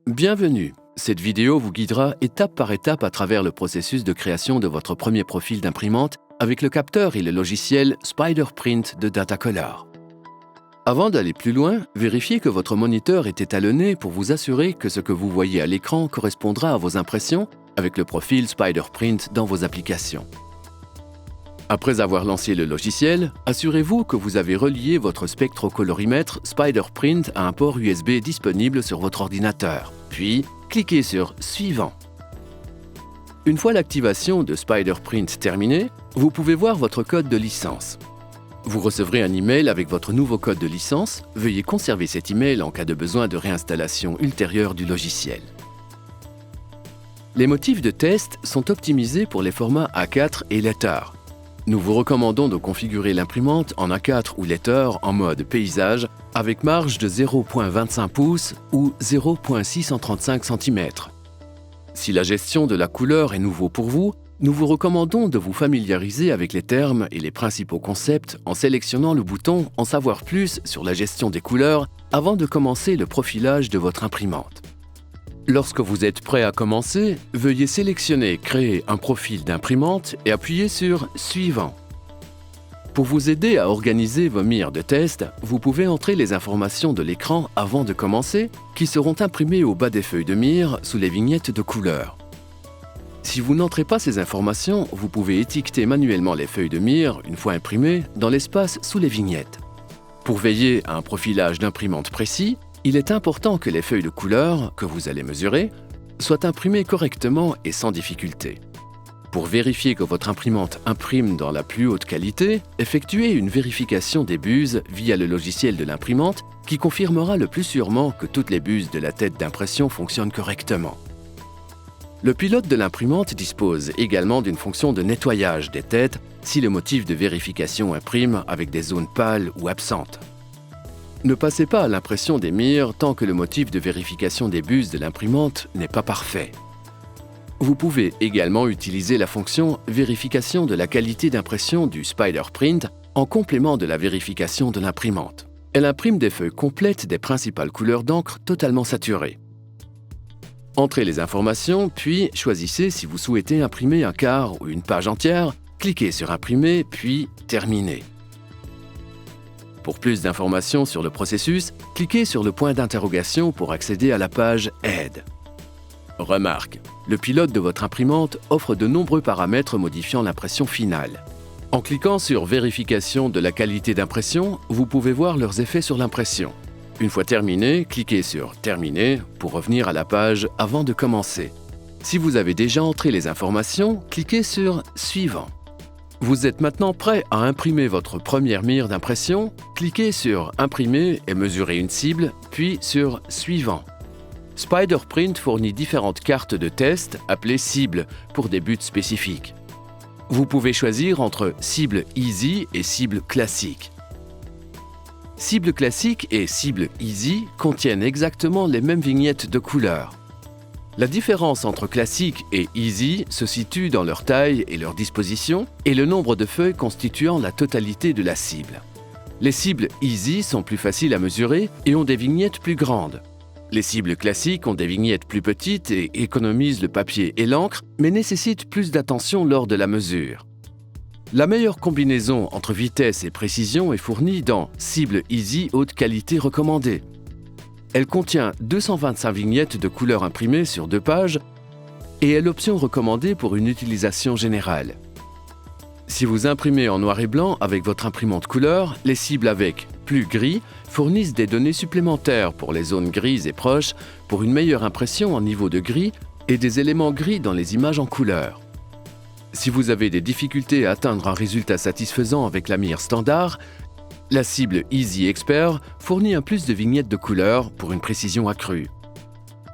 Bienvenue. Cette vidéo vous guidera étape par étape à travers le processus de création de votre premier profil d'imprimante avec le capteur et le logiciel SpiderPrint de Datacolor. Avant d'aller plus loin, vérifiez que votre moniteur est étalonné pour vous assurer que ce que vous voyez à l'écran correspondra à vos impressions avec le profil SpiderPrint dans vos applications. Après avoir lancé le logiciel, assurez-vous que vous avez relié votre spectrocolorimètre SpiderPrint à un port USB disponible sur votre ordinateur. Puis, cliquez sur « Suivant ». Une fois l'activation de SpiderPrint terminée, vous pouvez voir votre code de licence. Vous recevrez un email avec votre nouveau code de licence. Veuillez conserver cet email en cas de besoin de réinstallation ultérieure du logiciel. Les motifs de test sont optimisés pour les formats A4 et Letter. Nous vous recommandons de configurer l'imprimante en A4 ou Letter en mode paysage avec marge de 0,25 pouces ou 0,635 cm. Si la gestion de la couleur est nouveau pour vous, nous vous recommandons de vous familiariser avec les termes et les principaux concepts en sélectionnant le bouton « En savoir plus sur la gestion des couleurs » avant de commencer le profilage de votre imprimante. Lorsque vous êtes prêt à commencer, veuillez sélectionner « Créer un profil d'imprimante » et appuyer sur « Suivant ». Pour vous aider à organiser vos mires de test, vous pouvez entrer les informations de l'écran avant de commencer, qui seront imprimées au bas des feuilles de mire sous les vignettes de couleurs. Si vous n'entrez pas ces informations, vous pouvez étiqueter manuellement les feuilles de mire, une fois imprimées, dans l'espace sous les vignettes. Pour veiller à un profilage d'imprimante précis, il est important que les feuilles de couleur, que vous allez mesurer, soient imprimées correctement et sans difficulté. Pour vérifier que votre imprimante imprime dans la plus haute qualité, effectuez une vérification des buses via le logiciel de l'imprimante qui confirmera le plus sûrement que toutes les buses de la tête d'impression fonctionnent correctement. Le pilote de l'imprimante dispose également d'une fonction de nettoyage des têtes si le motif de vérification imprime avec des zones pâles ou absentes. Ne passez pas à l'impression des mires tant que le motif de vérification des buses de l'imprimante n'est pas parfait. Vous pouvez également utiliser la fonction « Vérification de la qualité d'impression » du SpiderPrint en complément de la vérification de l'imprimante. Elle imprime des feuilles complètes des principales couleurs d'encre totalement saturées. Entrez les informations, puis choisissez si vous souhaitez imprimer un quart ou une page entière, cliquez sur « Imprimer » puis « Terminer ». Pour plus d'informations sur le processus, cliquez sur le point d'interrogation pour accéder à la page « Aide ». Remarque, le pilote de votre imprimante offre de nombreux paramètres modifiant l'impression finale. En cliquant sur « Vérification de la qualité d'impression », vous pouvez voir leurs effets sur l'impression. Une fois terminé, cliquez sur « Terminer » pour revenir à la page avant de commencer. Si vous avez déjà entré les informations, cliquez sur « Suivant ». Vous êtes maintenant prêt à imprimer votre première mire d'impression. Cliquez sur « Imprimer » et mesurez une cible, puis sur « Suivant ». SpiderPrint fournit différentes cartes de test appelées cibles pour des buts spécifiques. Vous pouvez choisir entre cible Easy et cible classique. Cible classique et cible Easy contiennent exactement les mêmes vignettes de couleurs. La différence entre classique et Easy se situe dans leur taille et leur disposition et le nombre de feuilles constituant la totalité de la cible. Les cibles Easy sont plus faciles à mesurer et ont des vignettes plus grandes. Les cibles classiques ont des vignettes plus petites et économisent le papier et l'encre, mais nécessitent plus d'attention lors de la mesure. La meilleure combinaison entre vitesse et précision est fournie dans Cible Easy haute qualité recommandée. Elle contient 225 vignettes de couleurs imprimées sur 2 pages et est l'option recommandée pour une utilisation générale. Si vous imprimez en noir et blanc avec votre imprimante couleur, les cibles avec plus gris fournissent des données supplémentaires pour les zones grises et proches pour une meilleure impression en niveau de gris et des éléments gris dans les images en couleur. Si vous avez des difficultés à atteindre un résultat satisfaisant avec la mire standard, la cible Easy Expert fournit un plus de vignettes de couleur pour une précision accrue.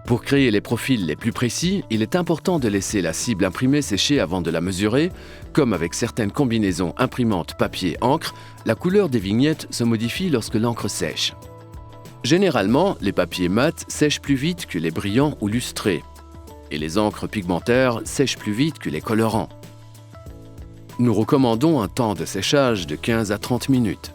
Pour créer les profils les plus précis, il est important de laisser la cible imprimée sécher avant de la mesurer. Comme avec certaines combinaisons imprimante papier-encre, la couleur des vignettes se modifie lorsque l'encre sèche. Généralement, les papiers mat sèchent plus vite que les brillants ou lustrés, et les encres pigmentaires sèchent plus vite que les colorants. Nous recommandons un temps de séchage de 15 à 30 minutes.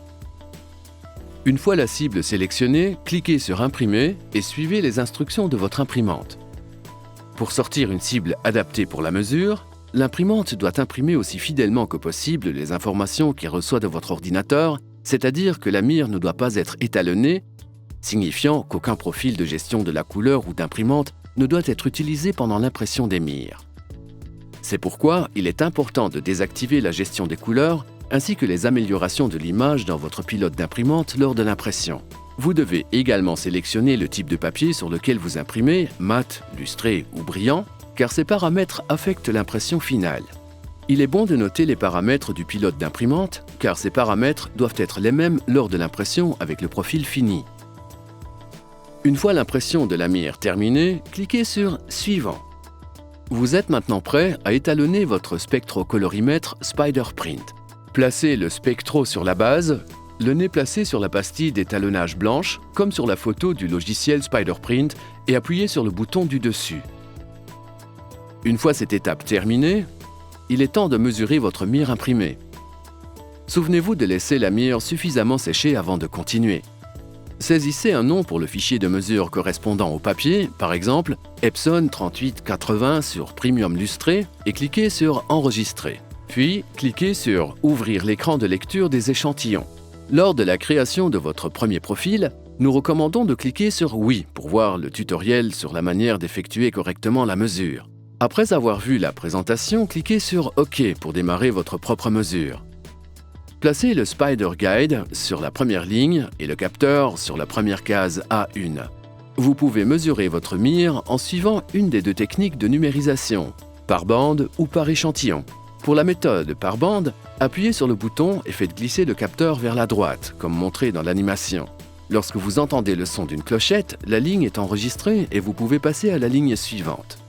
Une fois la cible sélectionnée, cliquez sur Imprimer et suivez les instructions de votre imprimante. Pour sortir une cible adaptée pour la mesure, l'imprimante doit imprimer aussi fidèlement que possible les informations qu'elle reçoit de votre ordinateur, c'est-à-dire que la mire ne doit pas être étalonnée, signifiant qu'aucun profil de gestion de la couleur ou d'imprimante ne doit être utilisé pendant l'impression des mires. C'est pourquoi il est important de désactiver la gestion des couleurs ainsi que les améliorations de l'image dans votre pilote d'imprimante lors de l'impression. Vous devez également sélectionner le type de papier sur lequel vous imprimez, mat, lustré ou brillant, car ces paramètres affectent l'impression finale. Il est bon de noter les paramètres du pilote d'imprimante, car ces paramètres doivent être les mêmes lors de l'impression avec le profil fini. Une fois l'impression de la mire terminée, cliquez sur « Suivant ». Vous êtes maintenant prêt à étalonner votre spectrocolorimètre SpiderPrint. Placez le spectro sur la base, le nez placé sur la pastille d'étalonnage blanche, comme sur la photo du logiciel SpiderPrint, et appuyez sur le bouton du dessus. Une fois cette étape terminée, il est temps de mesurer votre mire imprimée. Souvenez-vous de laisser la mire suffisamment sécher avant de continuer. Saisissez un nom pour le fichier de mesure correspondant au papier, par exemple Epson 3880 sur Premium Lustré, et cliquez sur « Enregistrer ». Puis, cliquez sur « Ouvrir l'écran de lecture des échantillons ». Lors de la création de votre premier profil, nous recommandons de cliquer sur « Oui » pour voir le tutoriel sur la manière d'effectuer correctement la mesure. Après avoir vu la présentation, cliquez sur « OK » pour démarrer votre propre mesure. Placez le Spider Guide sur la première ligne et le capteur sur la première case A1. Vous pouvez mesurer votre mire en suivant une des deux techniques de numérisation, par bande ou par échantillon. Pour la méthode par bande, appuyez sur le bouton et faites glisser le capteur vers la droite, comme montré dans l'animation. Lorsque vous entendez le son d'une clochette, la ligne est enregistrée et vous pouvez passer à la ligne suivante.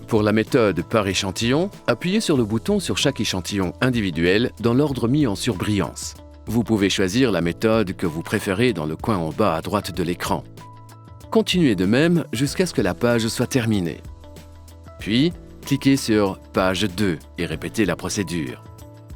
Pour la méthode par échantillon, appuyez sur le bouton sur chaque échantillon individuel dans l'ordre mis en surbrillance. Vous pouvez choisir la méthode que vous préférez dans le coin en bas à droite de l'écran. Continuez de même jusqu'à ce que la page soit terminée. Puis, cliquez sur « Page 2 » et répétez la procédure.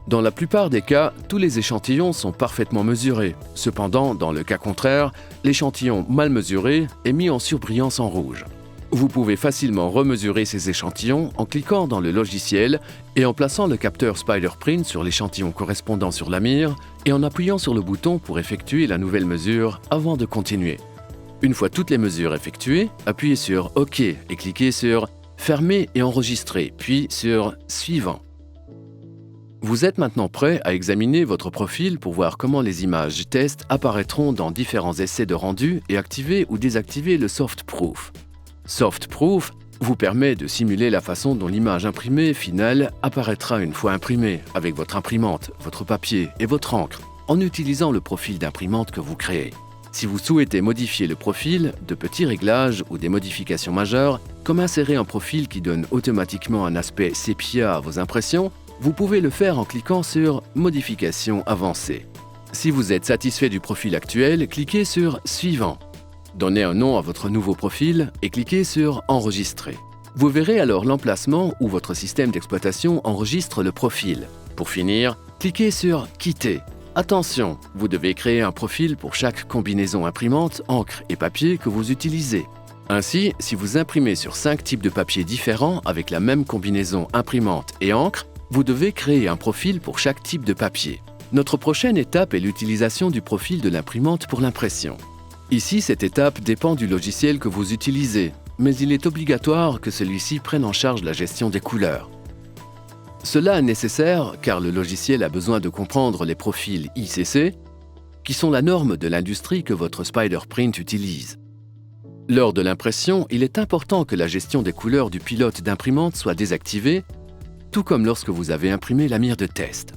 Dans la plupart des cas, tous les échantillons sont parfaitement mesurés. Cependant, dans le cas contraire, l'échantillon mal mesuré est mis en surbrillance en rouge. Vous pouvez facilement remesurer ces échantillons en cliquant dans le logiciel et en plaçant le capteur SpiderPrint sur l'échantillon correspondant sur la mire et en appuyant sur le bouton pour effectuer la nouvelle mesure avant de continuer. Une fois toutes les mesures effectuées, appuyez sur « OK » et cliquez sur « Fermer et enregistrer », puis sur « Suivant ». Vous êtes maintenant prêt à examiner votre profil pour voir comment les images test apparaîtront dans différents essais de rendu et activer ou désactiver le Soft Proof. Soft Proof vous permet de simuler la façon dont l'image imprimée finale apparaîtra une fois imprimée avec votre imprimante, votre papier et votre encre en utilisant le profil d'imprimante que vous créez. Si vous souhaitez modifier le profil, de petits réglages ou des modifications majeures, comme insérer un profil qui donne automatiquement un aspect sépia à vos impressions, vous pouvez le faire en cliquant sur « Modifications avancées ». Si vous êtes satisfait du profil actuel, cliquez sur « Suivant ». Donnez un nom à votre nouveau profil et cliquez sur « Enregistrer ». Vous verrez alors l'emplacement où votre système d'exploitation enregistre le profil. Pour finir, cliquez sur « Quitter ». Attention, vous devez créer un profil pour chaque combinaison imprimante, encre et papier que vous utilisez. Ainsi, si vous imprimez sur 5 types de papier différents avec la même combinaison imprimante et encre, vous devez créer un profil pour chaque type de papier. Notre prochaine étape est l'utilisation du profil de l'imprimante pour l'impression. Ici, cette étape dépend du logiciel que vous utilisez, mais il est obligatoire que celui-ci prenne en charge la gestion des couleurs. Cela est nécessaire car le logiciel a besoin de comprendre les profils ICC, qui sont la norme de l'industrie que votre SpiderPrint utilise. Lors de l'impression, il est important que la gestion des couleurs du pilote d'imprimante soit désactivée, tout comme lorsque vous avez imprimé la mire de test.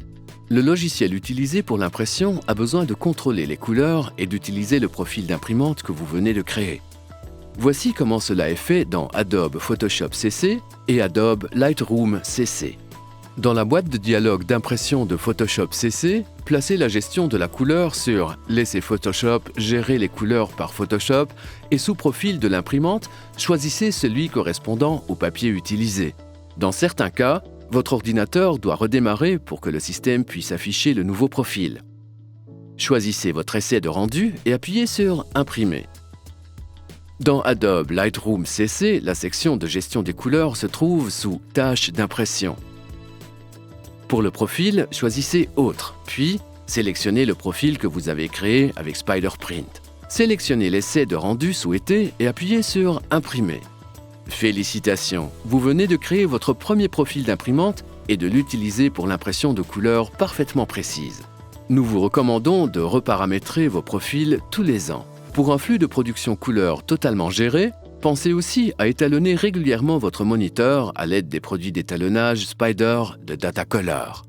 Le logiciel utilisé pour l'impression a besoin de contrôler les couleurs et d'utiliser le profil d'imprimante que vous venez de créer. Voici comment cela est fait dans Adobe Photoshop CC et Adobe Lightroom CC. Dans la boîte de dialogue d'impression de Photoshop CC, placez la gestion de la couleur sur « Laissez Photoshop gérer les couleurs par Photoshop » et sous profil de l'imprimante, choisissez celui correspondant au papier utilisé. Dans certains cas, votre ordinateur doit redémarrer pour que le système puisse afficher le nouveau profil. Choisissez votre essai de rendu et appuyez sur « Imprimer ». Dans Adobe Lightroom CC, la section de gestion des couleurs se trouve sous « Tâches d'impression ». Pour le profil, choisissez « Autres », puis sélectionnez le profil que vous avez créé avec Spiderprint. Sélectionnez l'essai de rendu souhaité et appuyez sur « Imprimer ». Félicitations, vous venez de créer votre premier profil d'imprimante et de l'utiliser pour l'impression de couleurs parfaitement précises. Nous vous recommandons de reparamétrer vos profils tous les ans. Pour un flux de production couleur totalement géré, pensez aussi à étalonner régulièrement votre moniteur à l'aide des produits d'étalonnage Spider de Datacolor.